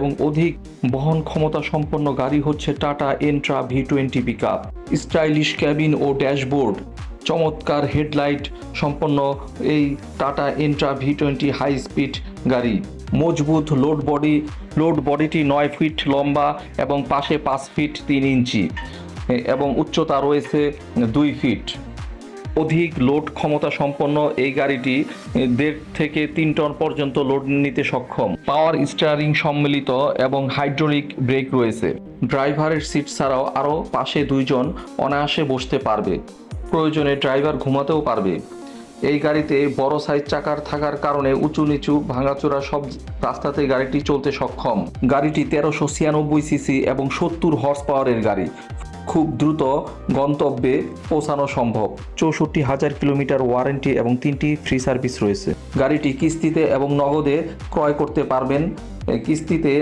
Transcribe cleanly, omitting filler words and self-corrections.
এবং অধিক বহন ক্ষমতা সম্পন্ন গাড়ি হচ্ছে tata এন্ট্রা V20 pickup. Stylish cabin ও ড্যাশবোর্ড, চমৎকার হেডলাইট সম্পন্ন এই টাটা এন্ট্রা V20 হাই স্পিড গাড়ি। মজবুত লোড বডিটি 9 ফিট লম্বা এবং পাশে 5 ফিট 3 ইঞ্চি এবং উচ্চতা রয়েছে 2 ফিট। অধিক লোড ক্ষমতা সম্পন্ন এই গাড়িটি 1.5 থেকে 3 টন পর্যন্ত লোড নিতে সক্ষম। পাওয়ার স্টিয়ারিং সম্মিলিত এবং হাইড্রোলিক ব্রেক রয়েছে। ড্রাইভারের সিট ছাড়াও আরও পাশে 2 জন অনায়াসে বসতে পারবে, প্রয়োজনে ড্রাইভার ঘুমাতেও পারবে। এই গাড়িতে বড় সাইজ চাকার থাকার কারণে উঁচু নিচু ভাঙাচোরা সব রাস্তাতে গাড়িটি চলতে সক্ষম। গাড়িটি 1396 সিসি এবং 70 হর্স পাওয়ারের গাড়ি। খুব দ্রুত গন্তব্যে পৌঁছানো সম্ভব। 64,000 কিলোমিটার ওয়ারেন্টি এবং 3টি ফ্রি সার্ভিস রয়েছে। গাড়িটি কিস্তিতে এবং নগদে ক্রয় করতে পারবেন। কিস্তিতে